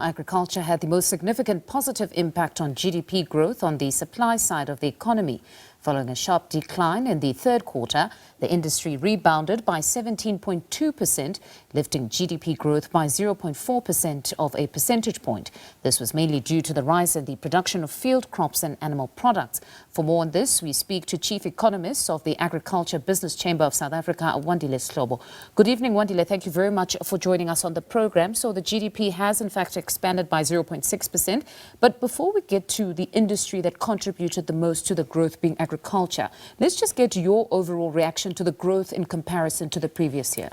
Agriculture had the most significant positive impact on GDP growth on the supply side of the economy. Following a sharp decline in the third quarter, the industry rebounded by 17.2%, lifting GDP growth by 0.4% of a percentage point. This was mainly due to the rise in the production of field crops and animal products. For more on this, we speak to Chief Economist of the Agriculture Business Chamber of South Africa, Wandile Sihlobo. Good evening, Wandile. Thank you very much for joining us on the program. So the GDP has, in fact, expanded by 0.6%. But before we get to the industry that contributed the most to the growth being agriculture, let's just get your overall reaction to the growth in comparison to the previous year.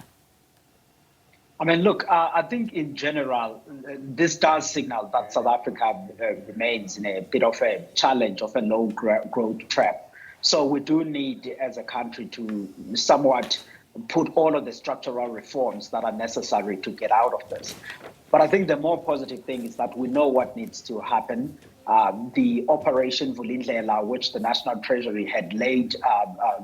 I mean, look, I think in general, this does signal that South Africa remains in a bit of a challenge of a low growth trap. So we do need, as a country, to somewhat put all of the structural reforms that are necessary to get out of this. But I think the more positive thing is that we know what needs to happen. The Operation Vulindlela, which the National Treasury had laid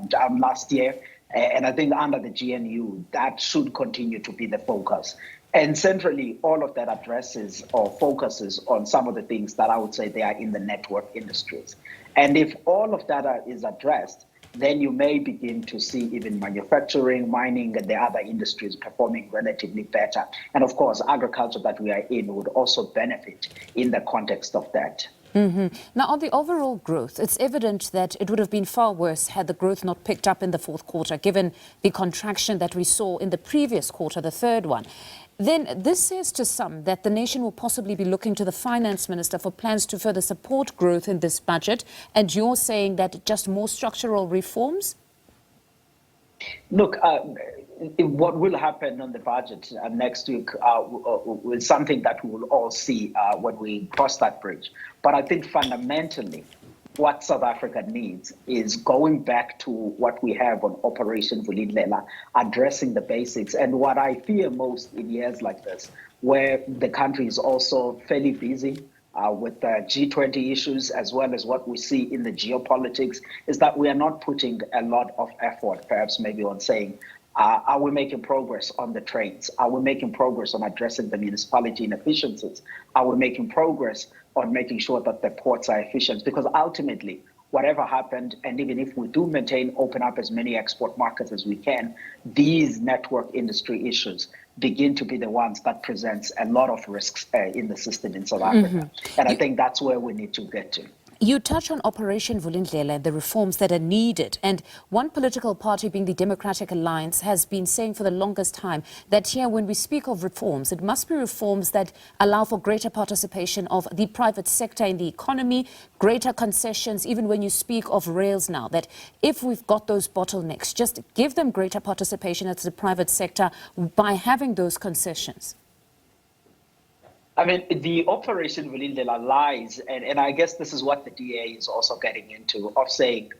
down last year, and I think under the GNU, that should continue to be the focus. And centrally, all of that addresses or focuses on some of the things that I would say they are in the network industries. And if all of that is addressed, then you may begin to see even manufacturing, mining, and the other industries performing relatively better. And of course, agriculture that we are in would also benefit in the context of that. Now, on the overall growth, it's evident that it would have been far worse had the growth not picked up in the fourth quarter, given the contraction that we saw in the previous quarter, the third one. Then this says to some that the nation will possibly be looking to the finance minister for plans to further support growth in this budget. And you're saying that just more structural reforms? Look, what will happen on the budget next week is something that we will all see when we cross that bridge. But I think fundamentally, what South Africa needs is going back to what we have on Operation Vulindlela, addressing the basics. And what I fear most in years like this, where the country is also fairly busy with the G20 issues, as well as what we see in the geopolitics, is that we are not putting a lot of effort, perhaps maybe on saying, are we making progress on the trains? Are we making progress on addressing the municipality inefficiencies? Are we making progress on making sure that the ports are efficient? Because ultimately, whatever happened, and even if we do open up as many export markets as we can, these network industry issues begin to be the ones that presents a lot of risks in the system in South Africa. And I think that's where we need to get to. You touch on Operation Vulindlela and the reforms that are needed. And one political party, being the Democratic Alliance, has been saying for the longest time that here, when we speak of reforms, it must be reforms that allow for greater participation of the private sector in the economy, greater concessions, even when you speak of rails now, that if we've got those bottlenecks, just give them greater participation as the private sector by having those concessions. I mean, the Operation Vulindlela lies, and I guess this is what the DA is also getting into, of saying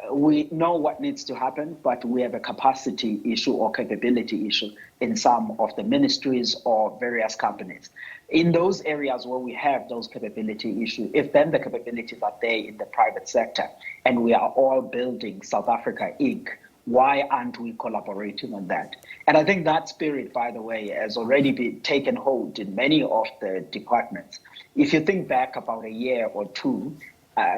we know what needs to happen, but we have a capacity issue or capability issue in some of the ministries or various companies. In those areas where we have those capability issues, if then the capabilities are there in the private sector, and we are all building South Africa Inc., why aren't we collaborating on that? And I think that spirit, by the way, has already been taken hold in many of the departments. If you think back about a year or two,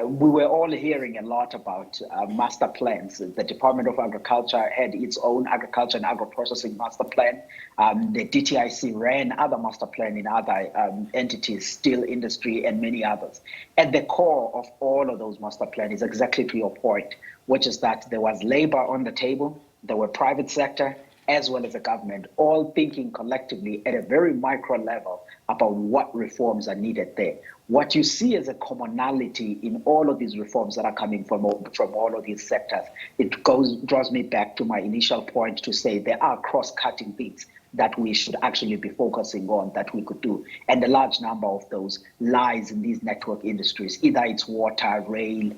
we were all hearing a lot about master plans. The Department of Agriculture had its own agriculture and agro-processing master plan. The DTIC ran other master plan in other entities, steel industry and many others. At the core of all of those master plans is exactly to your point, which is that there was labor on the table, there were private sector, as well as the government, all thinking collectively at a very micro level about what reforms are needed there. What you see as a commonality in all of these reforms that are coming from all of these sectors, it draws me back to my initial point to say there are cross-cutting things that we should actually be focusing on that we could do. And a large number of those lies in these network industries, either it's water, rail,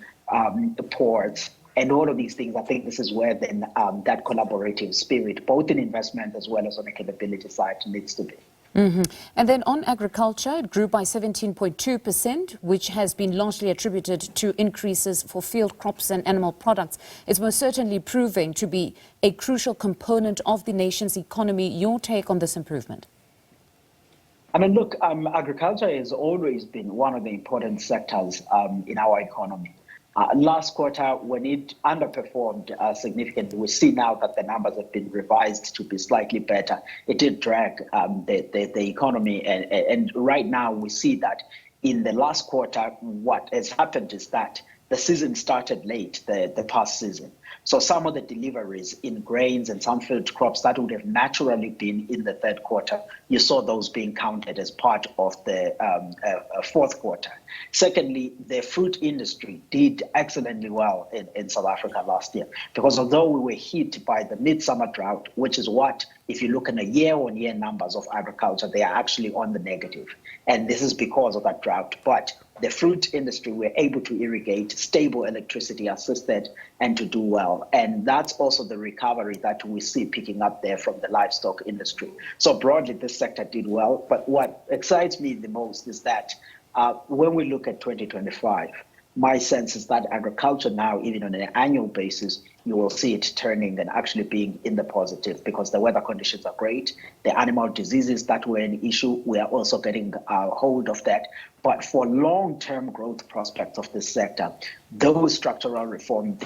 ports, and all of these things. I think this is where then that collaborative spirit, both in investment as well as on the capability side, needs to be. And then on agriculture, it grew by 17.2%, which has been largely attributed to increases for field crops and animal products. It's most certainly proving to be a crucial component of the nation's economy. Your take on this improvement? I mean, look, agriculture has always been one of the important sectors in our economy. Last quarter, when it underperformed significantly, we see now that the numbers have been revised to be slightly better. It did drag the economy, and right now we see that in the last quarter, what has happened is that the season started late, the past season. So some of the deliveries in grains and some field crops that would have naturally been in the third quarter, you saw those being counted as part of the fourth quarter. Secondly, the fruit industry did excellently well in South Africa last year, because although we were hit by the midsummer drought, which is what, if you look in the year-on-year numbers of agriculture, they are actually on the negative. And this is because of that drought. But the fruit industry were able to irrigate, stable electricity assisted, and to do well. And that's also the recovery that we see picking up there from the livestock industry. So broadly, this sector did well. But what excites me the most is that when we look at 2025, my sense is that agriculture now, even on an annual basis, you will see it turning and actually being in the positive, because the weather conditions are great. The animal diseases that were an issue, we are also getting a hold of that. But for long-term growth prospects of this sector, those structural reform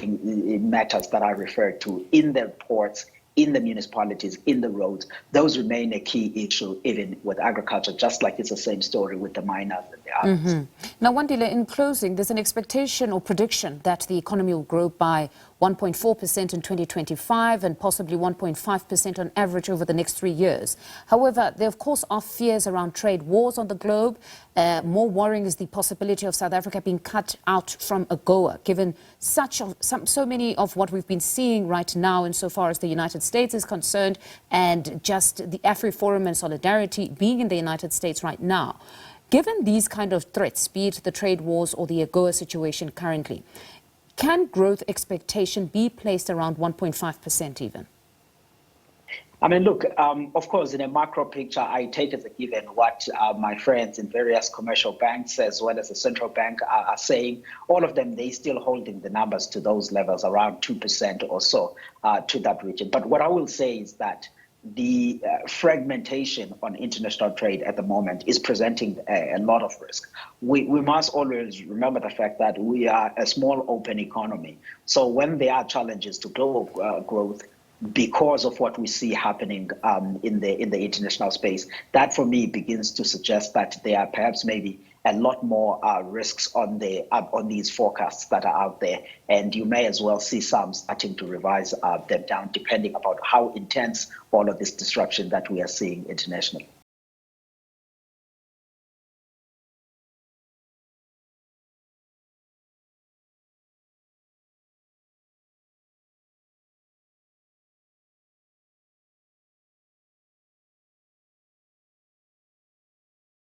matters that I referred to in the ports, in the municipalities, in the roads, those remain a key issue even with agriculture, just like it's the same story with the miners and the others. Now, Wandile, in closing, there's an expectation or prediction that the economy will grow by 1.4% in 2025 and possibly 1.5% on average over the next 3 years. However, there, of course, are fears around trade wars on the globe. More worrying is the possibility of South Africa being cut out from AGOA, given so many of what we've been seeing right now insofar as the United States is concerned, and just the AfriForum and solidarity being in the United States right now. Given these kind of threats, be it the trade wars or the AGOA situation currently, can growth expectation be placed around 1.5% even? I mean, look, of course, in a macro picture, I take as a given what my friends in various commercial banks, as well as the central bank, are saying. All of them, they still holding the numbers to those levels, around 2% or so to that region. But what I will say is that the fragmentation on international trade at the moment is presenting a lot of risk. We must always remember the fact that we are a small open economy. So when there are challenges to global growth, because of what we see happening in the international space, that for me begins to suggest that there are perhaps maybe a lot more risks on these forecasts that are out there, and you may as well see some starting to revise them down, depending about how intense all of this disruption that we are seeing internationally.